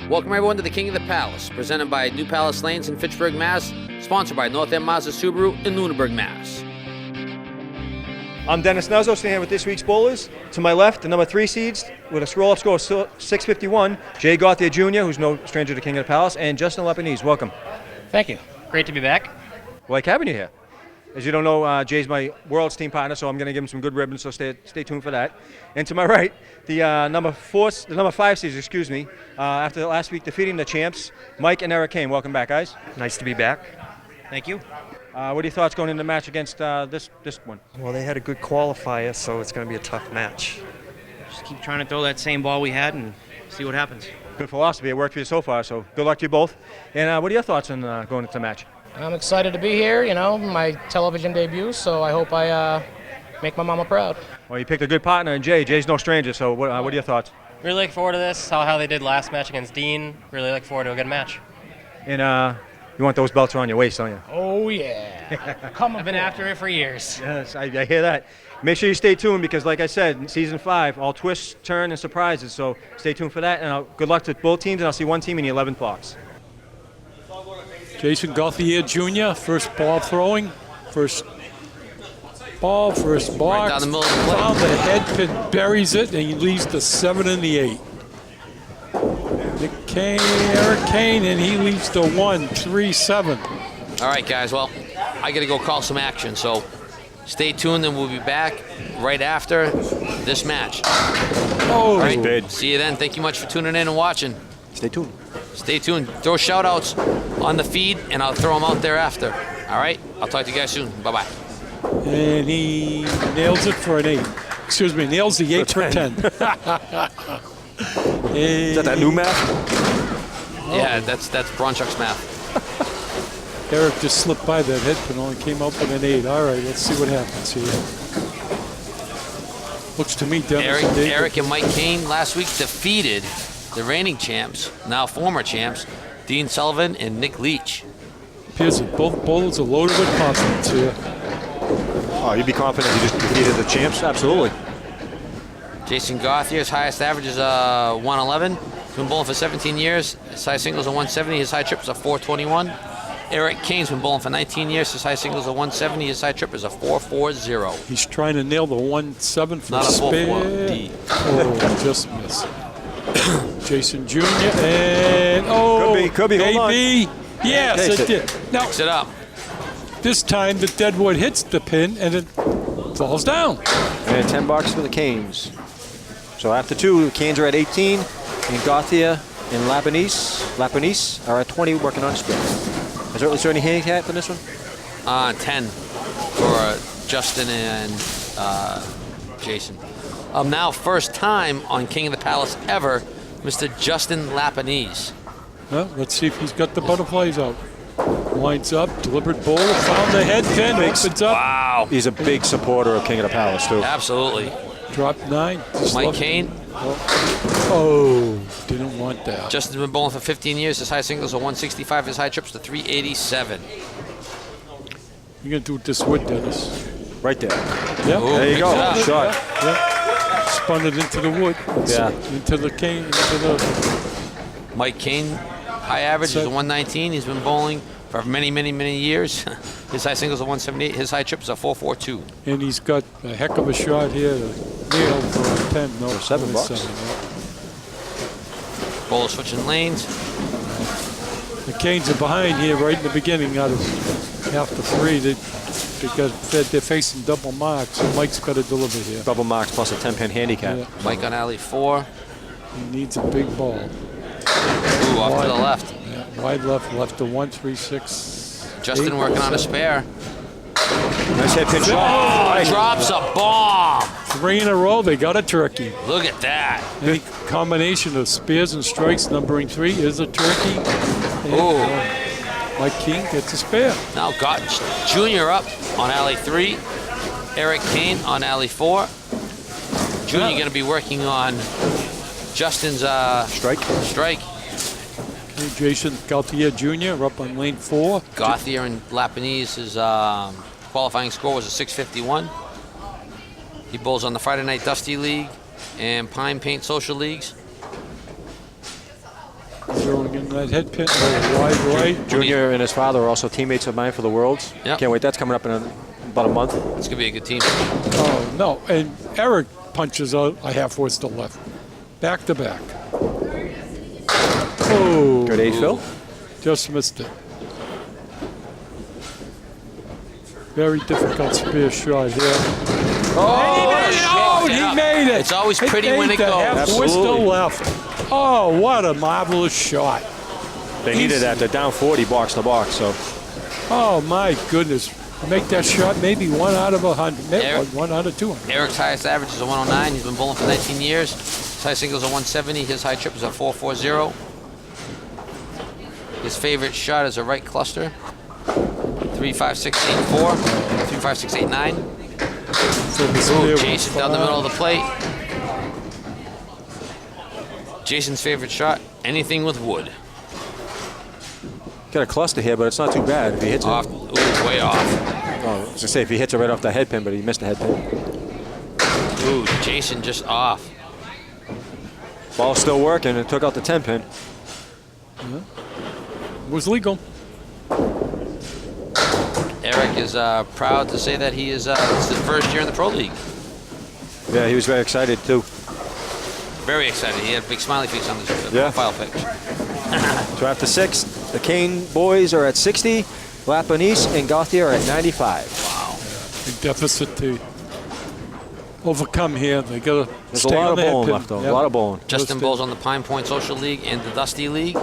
Welcome everyone to the King of the Palace, presented by New Palace Lanes in Fitchburg, Mass., sponsored by North End Mazda Subaru in Lunenburg, Mass. I'm Dennis Nuzzo, standing here with this week's bowlers. To my left, the number 3 seeds with a scroll-up score of 651, Jay Gauthier Jr., who's no stranger to King of the Palace, and Justin Lebanese. Welcome. Thank you. Great to be back. Well, like having you here. As you don't know, Jay's my Worlds team partner, so I'm going to give him some good ribbons, so stay tuned for that. And to my right, the number 5 seeds, after last week defeating the champs, Mike and Eric Kane. Welcome back, guys. Nice to be back. Thank you. What are your thoughts going into the match against this one? Well, they had a good qualifier, so it's going to be a tough match. Just keep trying to throw that same ball we had and see what happens. Good philosophy. It worked for you so far, so good luck to you both. And what are your thoughts on going into the match? I'm excited to be here, my television debut, so I hope I make my mama proud. Well, you picked a good partner in Jay. Jay's no stranger, so what are your thoughts? Really looking forward to this, saw how they did last match against Dean. Really look forward to a good match. And you want those belts around your waist, don't you? Oh, yeah. I've been after it for years. Yes, I hear that. Make sure you stay tuned because, like I said, in Season 5, all twists, turns, and surprises, so stay tuned for that. And good luck to both teams, and I'll see one team in the 11th box. Jason Gauthier Jr., first ball throwing, first ball, first box, right down the middle of the plate. Found the head pin, buries it, and he leaves the 7 and the 8. Eric Kane, and he leaves the 1, 3, 7. All right, guys, well, I got to go call some action, so stay tuned, and we'll be back right after this match. Oh, all right, see you then. Thank you much for tuning in and watching. Stay tuned. Stay tuned. Throw shout-outs on the feed, and I'll throw them out there after. All right? I'll talk to you guys soon. Bye-bye. And he nails it for an 8. Excuse me, nails the 8 for 10. Is that new math? Yeah, that's Bronchuk's math. Eric just slipped by that head pin, only came up with an 8. All right, let's see what happens here. Looks to me, Dennis Eric and Mike Kane last week defeated the reigning champs, now former champs, Dean Sullivan and Nick Leach. Appears that both bowlers are loaded with confidence here. Oh, you'd be confident you just defeated the champs? Absolutely. Jason Gauthier's highest average is 111. He's been bowling for 17 years. His high singles are 170. His high trip is a 421. Eric Kane's been bowling for 19 years. His high singles are 170. His high trip is a 440. He's trying to nail the 1-7 for not a spare. D. Oh, just missed. Jason Jr. and could be. maybe. Yes, it did. Now, mix it up. This time the deadwood hits the pin and it falls down. And $10 for the Canes. So after 2, the Canes are at 18, and Gauthier and Lebanese are at 20, working on split. Is there any handicap in this one? 10 for Justin and Jason. Now, first time on King of the Palace ever, Mr. Justin Lebanese. Well, let's see if he's got the butterflies out. Winds up, deliberate bowl, found the head pin, opens up. Wow. He's a big supporter of King of the Palace, too. Absolutely. Drop 9. Mike Kane. Oh, didn't want that. Justin's been bowling for 15 years. His high singles are 165. His high trips to 387. You're going to do it this wood, Dennis. Right there. Yep. There you go. Shot. Yep. Spun it into the wood. Yeah. Into the cane. Into the. Mike Kane, high average is a 119. He's been bowling for many, many, many years. His high singles are 178. His high trip is a 442. And he's got a heck of a shot here to nail for a 10. No, for $7. 7, yeah. Bowler switching lanes. The Canes are behind here right in the beginning out of half the 3. They're facing double marks, so Mike's got to deliver here. Double marks plus a 10-pin handicap. Yeah. Mike on alley 4. He needs a big ball. Ooh, off to the left. Yeah, wide left to 1, 3, 6. Justin 8, working on a 7. spare. Nice head pitch. Oh, drops a bomb. 3 in a row, they got a turkey. Look at that. Any combination of spares and strikes numbering 3 is a turkey. Ooh. Mike King gets a spare. Now got Junior up on alley 3. Eric Kane on alley 4. Junior going to be working on Justin's Strike. Okay, Jason Gauthier Jr. up on lane 4. Gauthier and Lapinese, his qualifying score was a 651. He bowls on the Friday Night Dusty League and Pine Paint Social Leagues. Zeroing in that head pin, wide right. Junior and his father are also teammates of mine for the Worlds. Yep. Can't wait. That's coming up in about a month. It's going to be a good team. Oh, no. And Eric punches out a half horse to left. Back to back. Oh. Good 8, Phil. Just missed it. Very difficult spear shot here. Oh, he made it. It's always pretty when it the goes. half horse to Absolutely. left. Oh, what a marvelous shot. They needed that. They're down 40 box to box. So Oh, my goodness. Make that shot maybe 1 out of 100. Maybe Eric. 1 out of 200. Eric's highest average is a 109. He's been bowling for 19 years. His high single is a 170. His high trip is a 440. His favorite shot is a right cluster. 35684, 35689. So the Ooh, spear Jason was down the middle of the fine. plate. Jason's favorite shot, anything with wood. got a cluster here, but it's not too bad if he hits it. Off, ooh, way off. Oh, I was gonna say if he hits it right off the head pin, but he missed the head pin. Ooh, Jason just off. Ball's still working and took out the 10 pin. Was legal. Eric is proud to say that he is it's his first year in the Pro League. Yeah, he was very excited too. Very excited. He had a big smiley face on his Yeah. profile picture. So after 6, the Kane boys are at 60, Lapinese and Gauthier are at 95. Big deficit to overcome here. They got to There's a stay lot on of the head bowling pin. left though. Yep. A lot of bowling. Justin Stay- bowls on the Pine Point Social League and the Dusty League.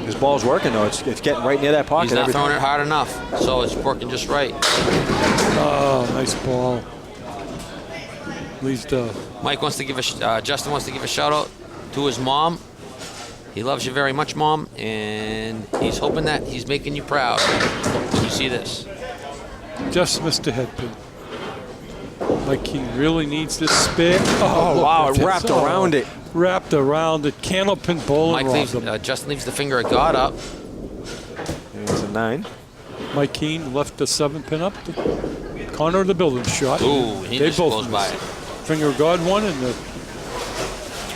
His ball's working though. It's getting right near that pocket. He's not every throwing time. it hard enough, so it's working just right. Oh, nice ball. At least Mike wants to give a Justin wants to give a shout out to his mom. He loves you very much, Mom, and he's hoping that he's making you proud when you see this. just missed the head pin. Like he really needs this spin. Oh, look wow, at it this. wrapped around it. Wrapped around it. Candlepin bowling Mike robbed leaves, him. Justin leaves the finger of God up. And it's a 9. Mike Keane left the 7 pin up. The corner of the building shot. Ooh, he They just both goes by missed. it. Finger of God one and the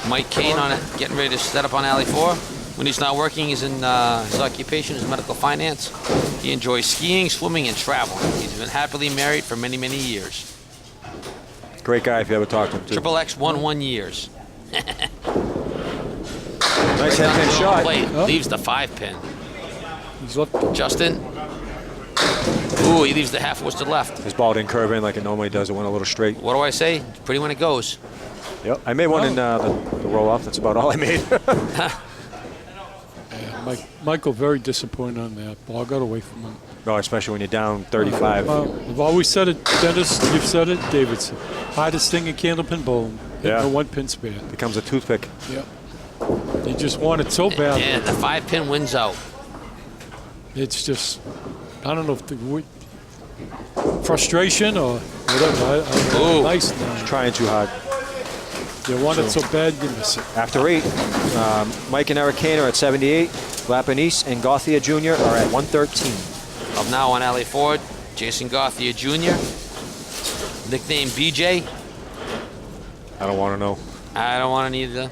Mike Kane on it, getting ready to set up on alley 4. When he's not working, he's in his occupation is medical finance. He enjoys skiing, swimming, and traveling. He's been happily married for many, many years. Great guy if you ever talked to him too. Triple X won 1 years. Nice head pin shot. Plate, leaves the 5 pin. he's left. Justin. Ooh, he leaves the half horse to the left. His ball didn't curve in like it normally does. It went a little straight. What do I say? It's pretty when it goes. Yep. I made one in the roll off. That's about all I made. Michael very disappointed on that. Ball got away from him. No, especially when you're down 35. Well, I've always said it, Dennis. You've said it, Davidson. Hardest thing in Candlepin bowling. Yeah. A 1 pin span. Becomes a toothpick. Yeah. They just want it so bad. And the 5 pin wins out. It's just, I don't know if the frustration or whatever. I don't know. Ooh. Nice nine. Trying too hard. You want it so bad, you miss it. After 8, Mike and Eric Kane are at 78. Lapinese and Gauthier Jr. are at 113. Up now on alley 4, Jason Gauthier Jr. Nickname BJ. I don't want to know. I don't want to need the.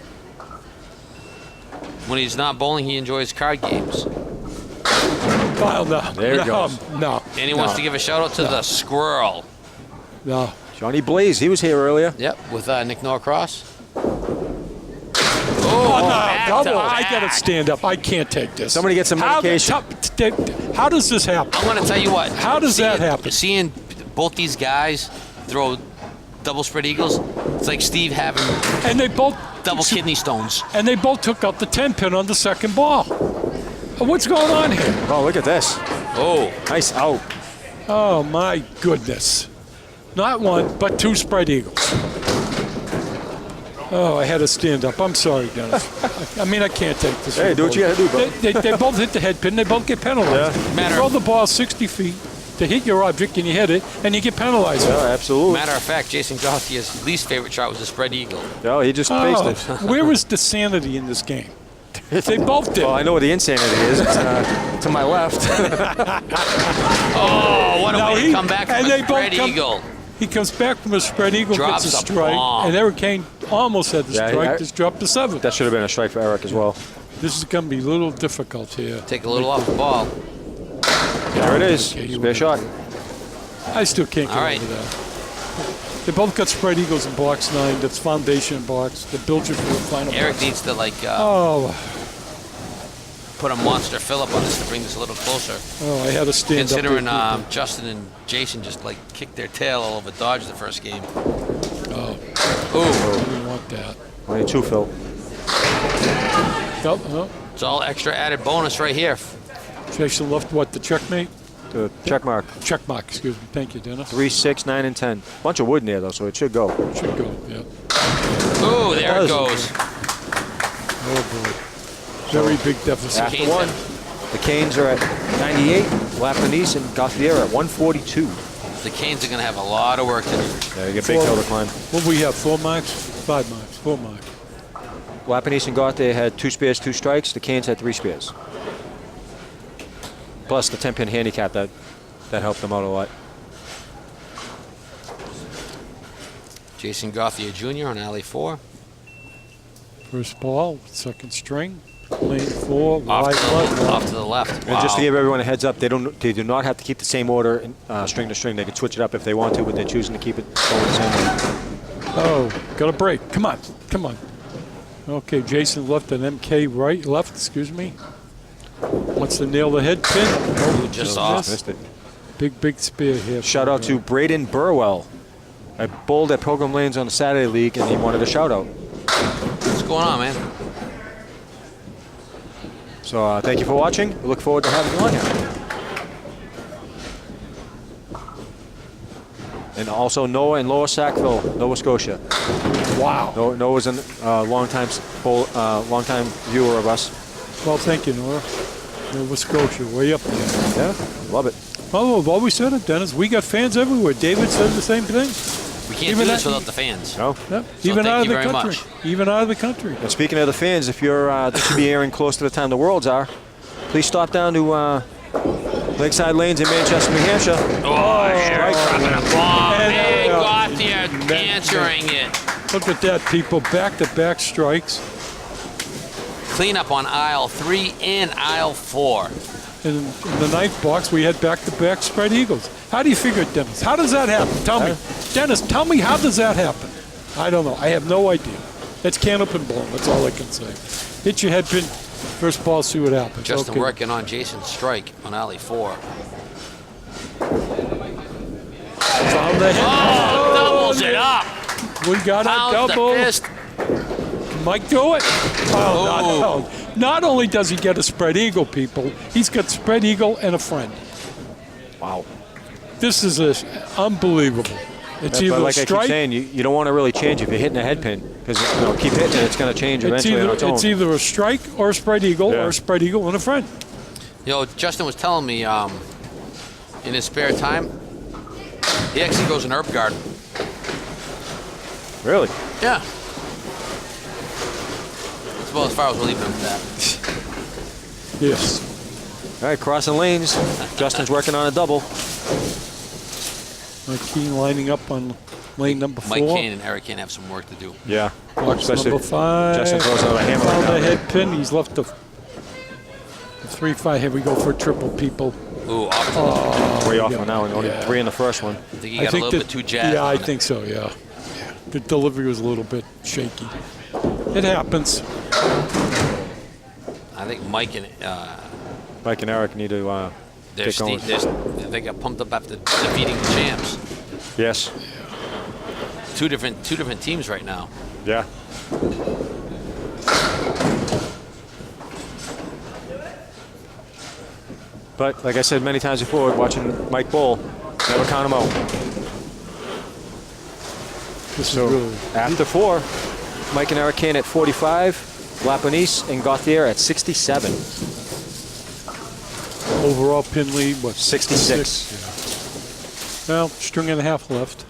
When he's not bowling, he enjoys card games. Well, no. There it no, goes. No. And he wants to give a shout out to the squirrel. No. Johnny Blaze, he was here earlier. Yep, with Nick Norcross. I got to stand up. I can't take this. Somebody get some medication. How does this happen? I'm going to tell you what. How does that happen? Seeing both these guys throw double spread eagles, it's like Steve having And they both double kidney stones. And they both took out the 10 pin on the second ball. What's going on here? Oh, look at this. Oh, Nice out. Oh my goodness. Not 1, but 2 spread eagles. Oh, I had to stand up. I'm sorry, Dennis. I mean, I can't take this. Hey, do what you got to do, bro. They both hit the head pin. They both get penalized. Yeah. You throw the ball 60 feet to hit your object and you hit it, and you get penalized. Yeah, absolutely. Matter of fact, Jason Gauthier's least favorite shot was a spread eagle. No, he just faced it. Where was the sanity in this game? They both did. Well, I know where the insanity is. It's to my left. Oh, what a Now way to come back from and a they both spread come- eagle. He comes back from a spread eagle, Drops gets a a strike, bomb. and Eric Kane almost had the Yeah, strike. Just dropped the 7th. That should have been a strike for Eric as well. This is going to be a little difficult here. Take a little off the ball. There it is. Okay, you Spare win. shot. I still can't get All right. over that. They both got spread eagles in box 9. That's foundation box. They built you for the final Eric box. needs to Oh, put a monster fill-up on this to bring this a little closer. I had to stand Considering up. There. Justin and Jason just kicked their tail all over Dodge the first game. Oh, Ooh, I didn't want that. Only 2, Phil. Oh, it's all extra added bonus right here. Jason left what, the checkmate? The check mark. Check mark, excuse me. Thank you, Dennis. 3, 6, 9, and 10. Bunch of wood in there, though, so it should go. Should go, yeah. Ooh, there it does. goes. Oh, boy. Very big deficit. After Canes 1, the Canes are at 98, Lapinese and Gauthier at 142. The Canes are going to have a lot of work to do. Yeah, you get a big hill to climb. What do we have, 4 marks? 5 marks, 4 marks. Lapinese and Gauthier had 2 spares, 2 strikes. The Canes had 3 spares. Plus the 10-pin handicap that helped them out a lot. Jason Gauthier Jr. on alley 4. First ball, second string, lane 4, Off wide left. to the left. And just to Wow. give everyone a heads up, they do not have to keep the same order string to string. They can switch it up if they want to, but they're choosing to keep it going the same way. Oh, got a break. Come on, come on. Okay, Jason left and MK left, excuse me. Wants to nail the head pin. Oh, Just off. Missed it. Big spear here. Shout out to Braden Burwell. I bowled at Pilgrim Lanes on the Saturday League, and he wanted a shout out. What's going on, man? So thank you for watching. We look forward to having you on here. And also Noah in Lower Sackville, Nova Scotia. Wow. Noah's a longtime viewer of us. Well, thank you, Nora. Nova Scotia, way up there. Yeah, love it. Oh, I've always said it, Dennis. We got fans everywhere. David said the same thing. We can't Even do this that- without the fans. No. Yep. So Even thank out of you the very country. much. Even out of the country. And speaking of the fans, if you're this should be airing close to the time the Worlds are, please stop down to Lakeside Lanes in Manchester, New Hampshire. Oh, Eric dropping a bomb. And, Hey, Gauthier answering it. Look at that, people. Back-to-back strikes. Cleanup on aisle 3 and aisle 4. In the ninth box, we had back-to-back spread eagles. How do you figure it, Dennis? How does that happen? Tell me. Dennis, tell me, how does that happen? I don't know. I have no idea. It's Candlepin blown. That's all I can say. Hit your head pin. First ball, see what happens. Justin Okay. working on Jason's strike on alley 4. Found the head. Oh, doubles it up. We got a Pounds double. the fist. Mike do it? Oh, not only does he get a spread eagle, people, he's got spread eagle and a friend. Wow. This is unbelievable. It's But either like a I keep strike. saying, you don't want to really change if you're hitting a head pin, because keep hitting it, it's going to change eventually on its own. It's either a strike or a spread eagle, Yeah. or a spread eagle and a friend. You know, Justin was telling me in his spare time, he actually goes in herb garden. Really? Yeah. That's about as far as we'll leave him with that. Yes. All right, crossing lanes. Justin's working on a double. Mike Keane lining up on lane number 4. Mike Kane and Eric Kane have some work to do. Yeah. Box Especially number 5. Justin throws another hammer right Found now. the head pin. He's left the 3-5. Here we go for a triple, people. Ooh, off to Way off yeah. on that one. Only Yeah. 3 in the first one. I think he got a little bit too jazzed. Yeah, I on it. think so, yeah. The delivery was a little bit shaky. It happens. I think Mike and Mike and Eric need to get going. they got pumped up after defeating the champs. Yes. Two different teams right now. Yeah. But like I said many times before, watching Mike bowl, never count him out. This So is really. after 4, Mike and Eric Kane at 45. Lapinese and Gauthier at 67. Overall pin lead, what? 66. Yeah. Well, string and a half left.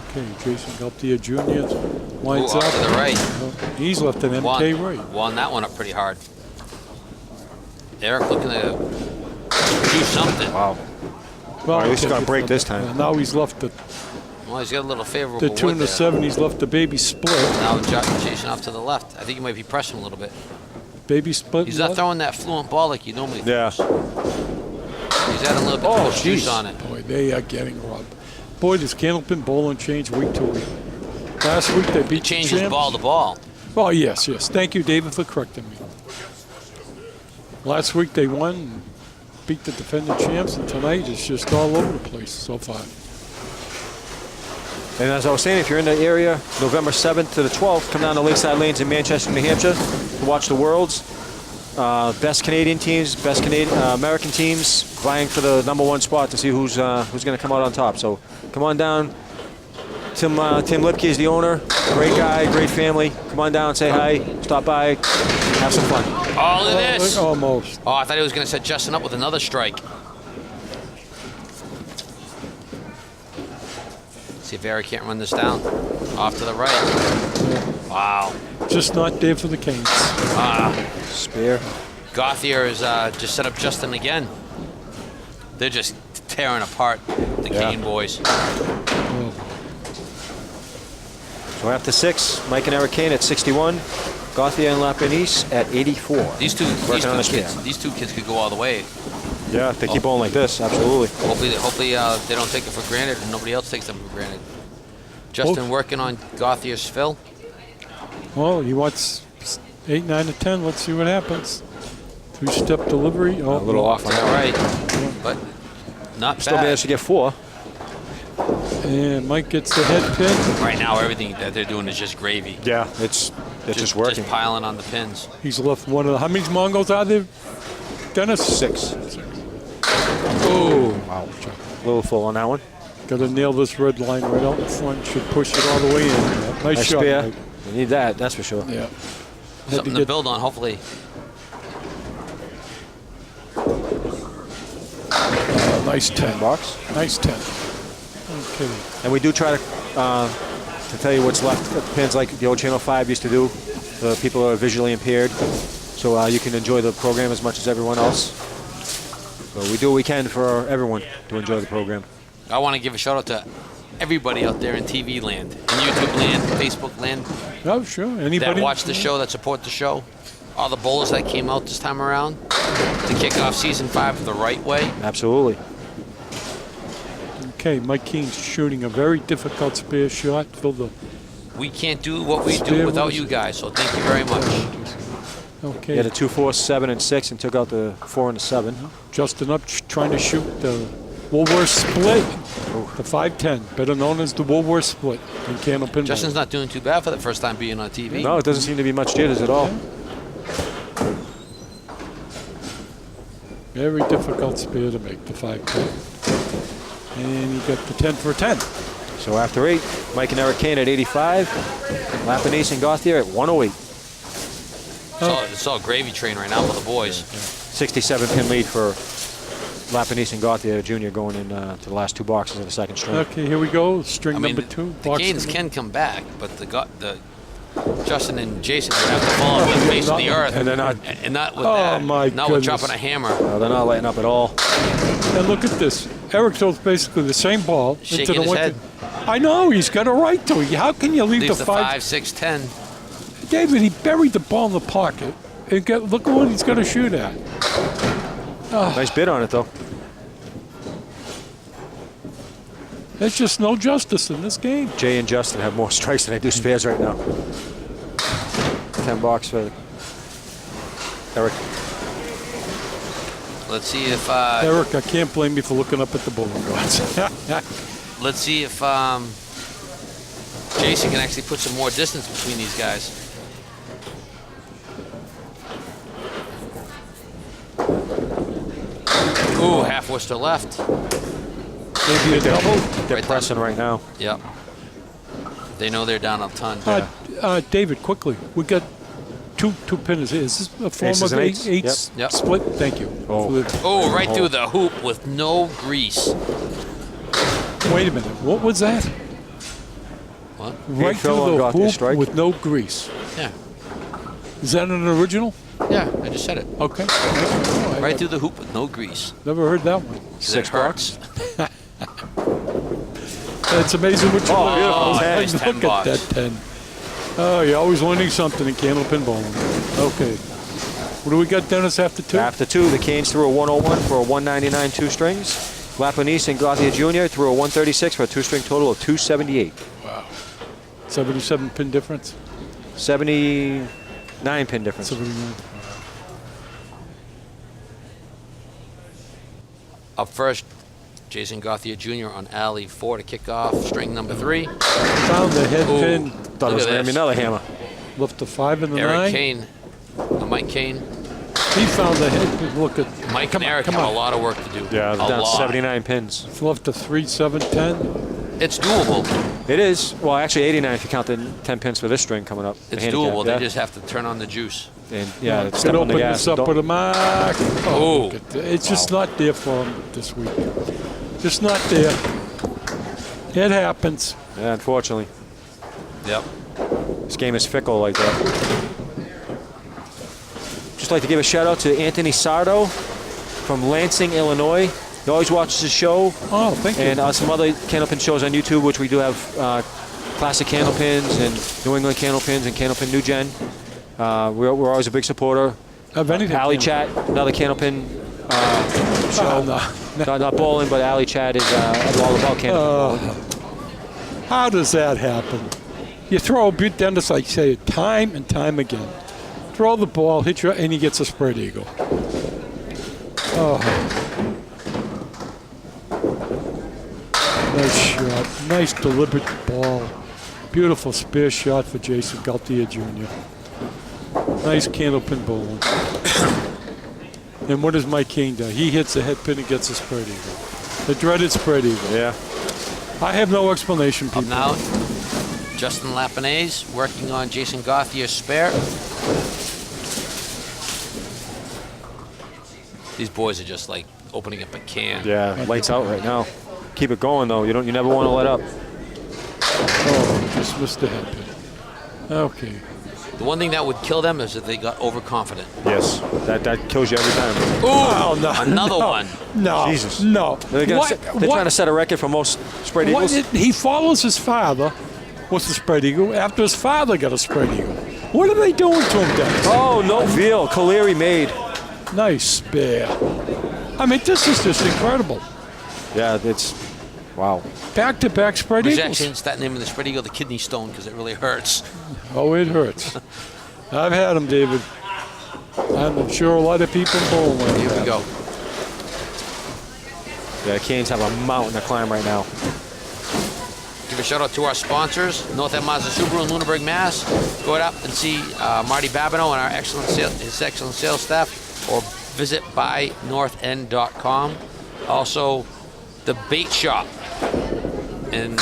Okay, Jason Gauthier Jr. winds Ooh, up. off to the right. He's left an MK right. Won that one up pretty hard. Eric looking to do something. Wow. Well, at least he's okay, going to break this time. Now he's left the Well, he's got a little favorable the wood 2 and the there. 7. He's left the baby split. Now chasing off to the left. I think he might be pressing a little bit. Baby split. He's not throwing that fluent ball like you normally Yeah. throws. He's adding a little bit more juice on it. Boy, they are getting robbed. Boy, this Candlepin bowling changed week to week. Last week they beat He changes the champs. ball to ball. Oh, yes. Thank you, David, for correcting me. Last week they won and beat the defending champs, and tonight it's just all over the place so far. And as I was saying, if you're in the area, November 7th to the 12th, come down to Lakeside Lanes in Manchester, New Hampshire to watch the Worlds. Best Canadian teams, best American teams vying for the #1 spot to see who's going to come out on top. So come on down. Tim Lipke is the owner. Great guy, great family. Come on down, say hi, stop by, have some fun. Oh, look at this. Almost. Oh, I thought he was going to set Justin up with another strike. See if Eric can't run this down. Off to the right. Wow. Just not there for the Canes. Spear. Gauthier is just set up Justin again. They're just tearing apart the Kane boys. So after 6, Mike and Eric Kane at 61. Gauthier and Lapinese at 84. These two kids could go all the way. Yeah, if they keep on like this, absolutely. Hopefully they don't take it for granted and nobody else takes them for granted. Justin working on Gauthier's fill. Well, he wants 8, 9, or 10. Let's see what happens. 3-step delivery. Oh, A little off on that. Right, but not Still bad. managed to get 4. And Mike gets the head pin. Right now, everything that they're doing is just gravy. Yeah, it's just working. Just piling on the pins. He's left one of the. How many Mongols are there, Dennis? 6. Oh, Wow. A little full on that one. got to nail this red line right out in front. Should push it all the way in. Nice shot, spear. Mike. We need that, that's for sure. Yeah. Something to build on, hopefully. Nice 10. Box. Nice 10. Okay. And we do try to tell you what's left of the pins like the old Channel 5 used to do. The people who are visually impaired. So you can enjoy the program as much as everyone else. So we do what we can for everyone to enjoy the program. I want to give a shout out to everybody out there in TV land, in YouTube land, Facebook land, Oh, sure. Anybody? that watch the show, that support the show. All the bowlers that came out this time around to kick off season 5 the right way. Absolutely. Okay, Mike King's shooting a very difficult spear shot. Fill the. We can't do what we Spear do without was- you guys, so thank you very much. Okay. He had a 2, 4, 7, and 6 and took out the 4 and the 7. Justin up trying to shoot the Woolworth split. The 5-10, better known as the Woolworth split in Candlepin. Justin's not doing too bad for the first time being on TV. No, it doesn't seem to be much jitters at all. Very difficult spear to make, the 5-10. And he got the 10 for a 10. So after 8, Mike and Eric Kane at 85. Lapinese and Gauthier at 108. It's all gravy train right now for the boys. 67 pin lead for Lapinese and Gauthier Jr. going in to the last 2 boxes of the second string. Okay, here we go. String I mean, number 2. the box Canes number- can come back, but the Justin and Jason are going to have to fall on the face of the earth. And they're not. And not with Oh, that. my Not with goodness. dropping a hammer. No, they're not lighting up at all. And look at this. Eric throws basically the same ball Shaking into the his one. head. I know, he's got a right to. How can you leave Leaves the the 5? 5, 6, 10. David, he buried the ball in the pocket. And look at what he's going to shoot at. Nice bid on it, though. There's just no justice in this game. Jay and Justin have more strikes than they do spares right now. 10 bucks for Eric. Let's see if Eric, I can't blame you for looking up at the bowling gods. let's see if Jason can actually put some more distance between these guys. Ooh, half Worcester left. Maybe a double. They're Right pressing right now. Yep. They know they're down a ton. David, quickly, we got two pinners. Is this a form Aces of and eights? eights Yep. split? Thank you. Oh. Oh, right through the hoop with no grease. Wait a minute. What was that? What? Right Phil through the got the hoop strike. with no grease. Yeah. Is that an original? Yeah, I just said it. Okay. Oh, I Right through the hoop with no grease. never heard that one. 'Cause it hurts. It's amazing what you learn. beautiful. Like, Nice, look 10 at bucks. that 10. Oh, you're always learning something in Candlepin bowling. Okay. What do we got, Dennis, after 2? After 2, the Canes threw a 101 for a 199 two strings. Lapinese and Gauthier Jr. threw a 136 for a two-string total of 278. 77 pin difference? 79 pin difference. 79. Up first, Jason Gauthier Jr. on alley 4 to kick off string number 3. Found the head Ooh. pin. Thought it was Look at going to be this. another hammer. Left the 5 and the Eric 9. Kane, Mike Kane. He found the head pin. Look at Mike come and on, Eric come have on. a lot of work to do. Yeah, a down lot. 79 pins. Left the 3, 7, 10. It's doable. It is. Well, actually 89 if you count the 10 pins for this string coming up. the It's handicap, doable. Yeah. They just have to turn on the juice. And yeah, Could step on open the gas. this up Don't- with a mark. Oh. Look at that. It's just not there for him this week. Just not there. It happens. Yeah, unfortunately. Yep. This game is fickle like that. Just like to give a shout out to Anthony Sardo from Lansing, Illinois. He always watches the show. Oh, thank you. And some other Candlepin shows on YouTube, which we do have classic Candlepins and New England Candlepins and Candlepin New Gen. We're always a big supporter. Of anything. Alley Chat, another Candlepin show. no. Not bowling, but Alley Chat is all about Candlepin bowling. How does that happen? You throw a beat Dennis, I say it time and time again. Throw the ball, hit you, and he gets a spread eagle. Oh. Nice shot. Nice deliberate ball. Beautiful spear shot for Jason Gauthier Jr. Nice Candlepin bowling. And what does Mike King do? He hits the head pin and gets a spread eagle. The dreaded spread eagle. Yeah. I have no explanation, people. Up now, Justin Lapinese working on Jason Gauthier's spare. These boys are just like opening up a can. Yeah, lights out right now. Keep it going though. You never want to let up. Oh, just missed the head pin. Okay. The one thing that would kill them is if they got overconfident. Yes, that kills you every time. Ooh, no, another no. one. No. Jesus. No. They're trying to set a record for most spread What eagles. he follows his father with the spread eagle after his father got a spread eagle. What are they doing to him, Dennis? Oh, no veal. Caleri made. Nice spare. I mean, this is just incredible. Yeah, it's wow. Back-to-back spread We should eagles. actually start naming the spread eagle the kidney stone because it really hurts. Oh, it hurts. I've had them, David. I'm sure a lot of people bowling. Here we go. Yeah, Canes have a mountain to climb right now. Give a shout out to our sponsors, North End Mazda Subaru in Lunenburg, Mass. Go out and see Marty Babineau and his excellent sales staff, or visit buynorthend.com. Also, the bait shop. And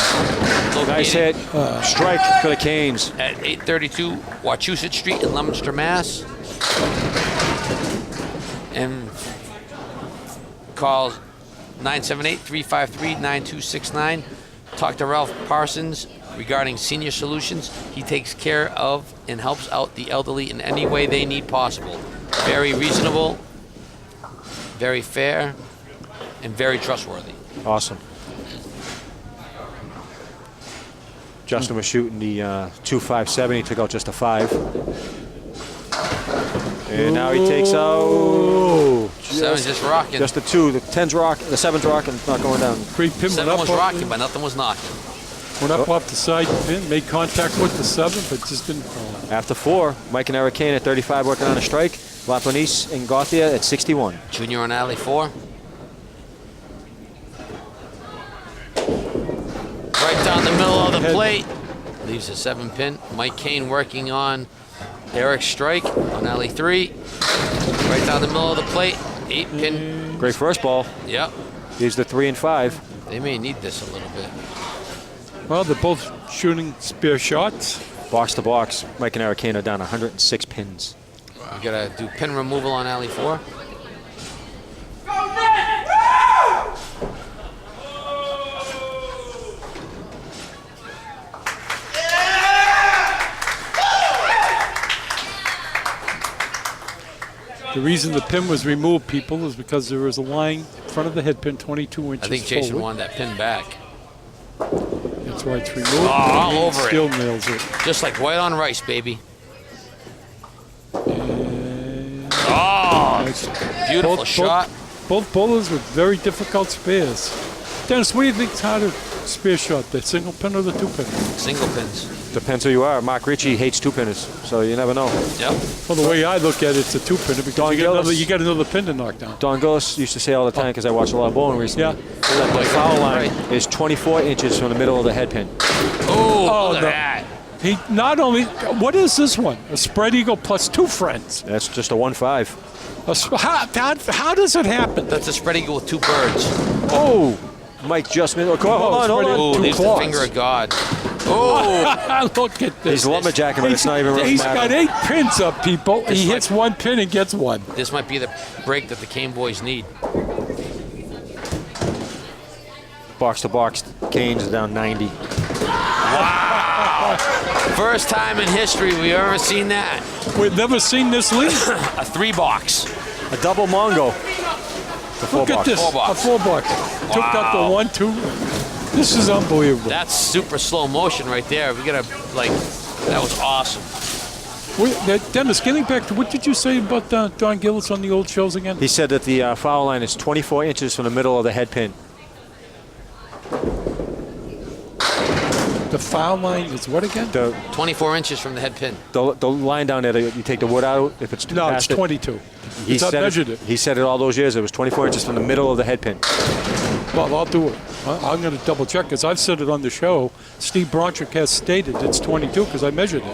Nice hit. Strike for the Canes. at 832 Wachusett Street in Leominster, Mass. And call 978-353-9269. Talk to Ralph Parsons regarding senior solutions. He takes care of and helps out the elderly in any way they need possible. Very reasonable, very fair, and very trustworthy. Awesome. Justin was shooting the 2.57. He took out just a 5. And now he takes out Seven's just rocking. just the 2. The 10's rocking. The 7's rocking. It's not going down. Great pin went Seven up, was rocking, but nothing was knocking. went up off the side pin, made contact with the 7, but just didn't fall. After 4, Mike and Eric Kane at 35 working on a strike. Lapinese and Gauthier at 61. Junior on alley 4. Right down the middle of the Head. plate. Leaves a 7 pin. Mike Kane working on Eric's strike on alley 3. Right down the middle of the plate. 8 pin. Great first ball. Yep. Here's the 3 and 5. They may need this a little bit. Well, they're both shooting spear shots. Box to box, Mike and Arcana down 106 pins. We gotta do pin removal on alley 4. The reason the pin was removed, people, is because there was a line in front of the head pin 22 inches I think Jason forward. wanted that pin back. That's why it's removed. Oh, all and over still it. nails it. Just like white on rice, baby. And Oh, nice. beautiful shot. Both bowlers with very difficult spears. Dennis, what do you think's harder spear shot, the single pin or the two pin? Single pins. Depends who you are. Mark Ritchie hates two pinners, so you never know. Yep. Well, the way I look at it, it's a two pinner because Don you Gillis. got another pin to knock down. Don Gillis used to say all the time, because I watch a lot of bowling recently, Yeah. that the foul line is 24 inches from the middle of the head pin. Oh, look at no. that. He not only, what is this one? A spread eagle plus two friends. That's just a 1-5. How does it happen? That's a spread eagle with two birds. Oh, Mike just missed. Oh, hold on, hold on. Oh, Two leaves the claws. finger of God. Oh, Look at this. He's lumberjacking, but it's not even really He's got matter. 8 pins up, people. He It's hits like- one pin and gets one. this might be the break that the Kane boys need. Box to box, Canes are down 90. First time in history we've ever seen that. We've never seen this lead. A 3-box. A double Mongo. The four Look at box. this. 4 box. A 4 box. Took out the 1, 2. This is unbelievable. That's super slow motion right there. We gotta, like, that was awesome. Dennis, getting back to what did you say about Don Gillis on the old shows again? He said that the foul line is 24 inches from the middle of the head pin. The foul line is what again? 24 inches from the head pin. The line down there, you take the wood out if it's No, it's past it. 22. He It's said measured it. He said it all those years. It was 24 inches from the middle of the head pin. Well, I'll do it. I'm going to double check because I've said it on the show. Steve Bronchick has stated it's 22 because I measured it.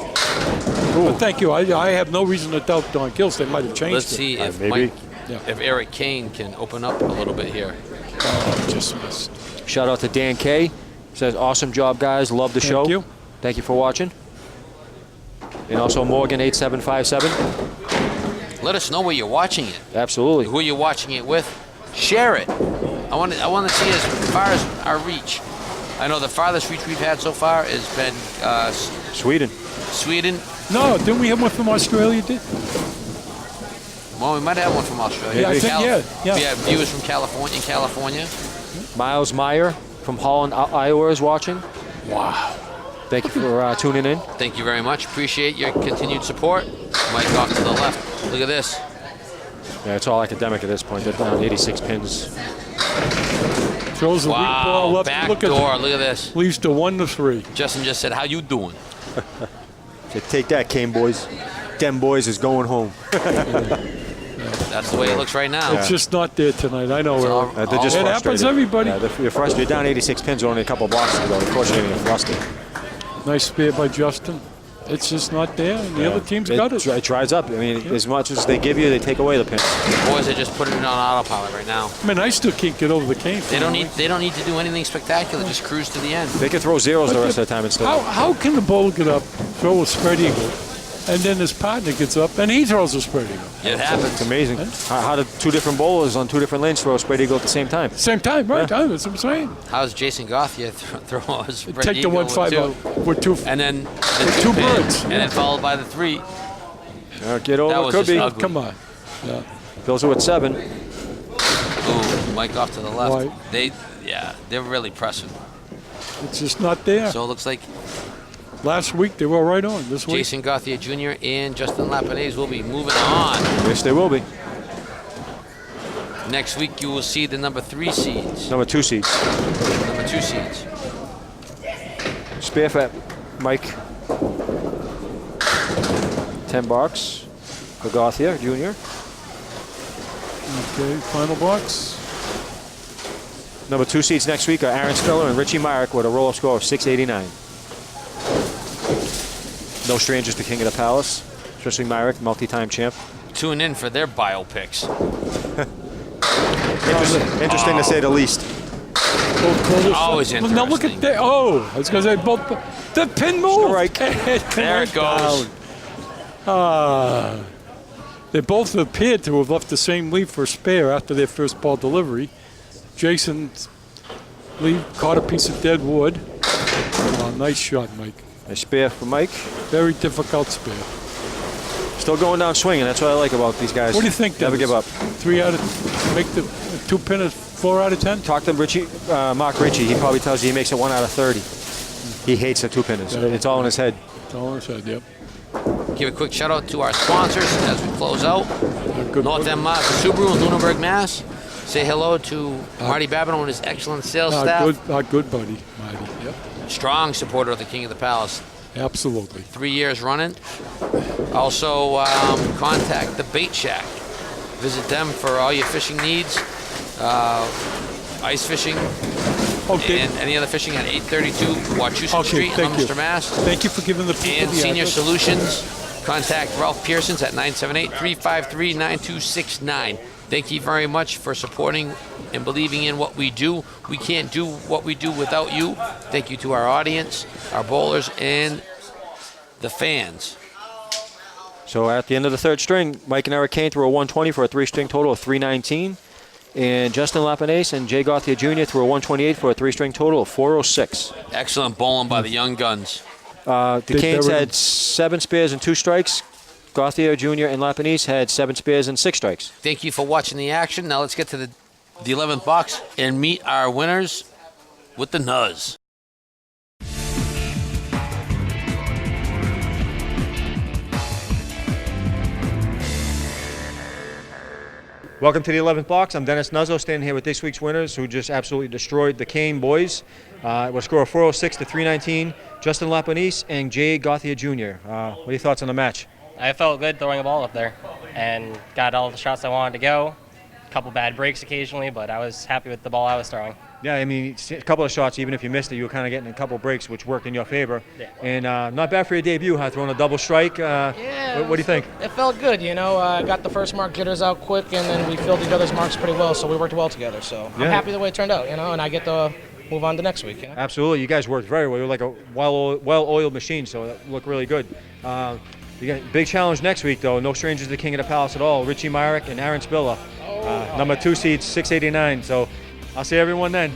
But thank you. I have no reason to doubt Don Gillis. They might have changed Let's it. see if maybe. if Eric Kane can open up a little bit here. Oh, just missed. Shout out to Dan K. Says, awesome job, guys. Love the show. Thank you. Thank you for watching. And also Morgan8757. Let us know where you're watching it. Absolutely. Who you're watching it with. Share it. I want to see as far as our reach. I know the farthest reach we've had so far has been Sweden. Sweden. No, didn't we have one from Australia? Well, we might have one from Australia. Yeah, I think, yeah. We have viewers from California. Miles Meyer from Holland, Iowa is watching. Wow. Thank you for tuning in. Thank you very much. Appreciate your continued support. Mike off to the left. Look at this. Yeah, it's all academic at this point. They're down 86 pins. Throws the weak ball Wow, up. back Look at door. that. Look at this. Leaves to 1 to 3. Justin just said, how you doing? Okay, take that, Kane boys. Dem boys is going home. That's the way it looks right now. It's just not there tonight. I know. It's Eric. all- They're just It frustrated. happens, everybody. Yeah, you're frustrated. You're down 86 pins only a couple blocks ago. Of course, you're going to get flustered. Nice spear by Justin. It's just not there, and the other team's got it. It dries up. I mean, as much as they give you, they take away the pins. The boys are just putting it on autopilot right now. I mean, I still can't get over the cane. They don't need to do anything spectacular. Just cruise to the end. They can throw zeros the rest of the time and still. How can the bowler get up, throw a spread eagle, and then his partner gets up and he throws a spread eagle? It happens. It's amazing. How did two different bowlers on two different lanes throw a spread eagle at the same time? Same time, right? That's what I'm saying. How's Jason Gauthier throw a spread Take the eagle 1-5 with two, with two. and then the With two two pin, birds. and then followed by the 3. Get over. That was Could just be. ugly. Come on. Yeah. Bills are at 7. Ooh, Mike off to the left. Right. They're really pressing. It's just not there. So it looks like Last week they were right on. This week. Jason Gauthier Jr. and Justin Lapinese will be moving on. Yes, they will be. Next week you will see the number 3 seeds. Number 2 seeds. Number 2 seeds. Spear fat, Mike. 10 bucks for Gauthier Jr. Okay, final box. Number 2 seeds next week are Aaron Spiller and Richie Myrick with a roll-up score of 689. No strangers to King of the Palace, especially Myrick, multi-time champ. Tune in for their biopics. Interesting to say the least. Both bowlers. Always Well, now look at interesting. that. Oh, I was going to say both. The pin moved. Strike. There it goes. They both appeared to have left the same lead for spare after their first ball delivery. Jason's lead caught a piece of dead wood. Oh, nice shot, Mike. A spare for Mike. Very difficult spare. Still going down swinging. That's what I like about these guys. What do you think? Never Dennis? give up. 3 out of make the 2 pin at 4 out of 10. Talk to Richie, Mark Ritchie. He probably tells you he makes it 1 out of 30. He hates the 2-pinners. Yeah. It's all in his head. That's all I said. Yep. Give a quick shout out to our sponsors as we close out. Good. North End Mazda Subaru in Lunenburg, Mass. Say hello to Marty Babino and his excellent sales staff. Our good buddy, Marty. Yep. Strong supporter of the King of the Palace. Absolutely. 3 years running. Also, contact the Bait Shack. Visit them for all your fishing needs. Ice fishing Okay. and any other fishing at 832 Wachusett Okay, Street, thank you. Leominster, Mass. Thank you for giving the people And the Senior address. Solutions. Contact Ralph Pearsons at 978-353-9269. Thank you very much for supporting and believing in what we do. We can't do what we do without you. Thank you to our audience, our bowlers, and the fans. So at the end of the third string, Mike and Eric Kane threw a 120 for a 3-string total of 319. And Justin Lapinese and Jay Gauthier Jr. threw a 128 for a 3-string total of 406. Excellent bowling by the young guns. The They Canes buried had 7 spares and 2 strikes. Gauthier Jr. and Lapinese had 7 spares and 6 strikes. Thank you for watching the action. Now let's get to the 11th box and meet our winners with the Nuz. Welcome to the 11th box. I'm Dennis Nuzzo, standing here with this week's winners who just absolutely destroyed the Kane boys. It was a score of 406 to 319. Justin Lapinese and Jay Gauthier Jr. What are your thoughts on the match? I felt good throwing a ball up there and got all the shots I wanted to go. A couple bad breaks occasionally, but I was happy with the ball I was throwing. Yeah, I mean, a couple of shots, even if you missed it, you were kind of getting a couple of breaks, which worked in your favor. Yeah. And not bad for your debut, huh? Throwing a double strike. What do you think? It felt good, you know. I got the first mark jitters out quick, and then we filled each other's marks pretty well, so we worked well together. So I'm Yeah. happy the way it turned out, you know, and I get to move on to next week. You know? Absolutely. You guys worked very well. You're like a well-oiled machine, so that looked really good. You got a big challenge next week, though. No strangers to the King of the Palace at all. Richie Myrick and Aaron Spiller. Number 2 seeds, 689. So I'll see everyone then.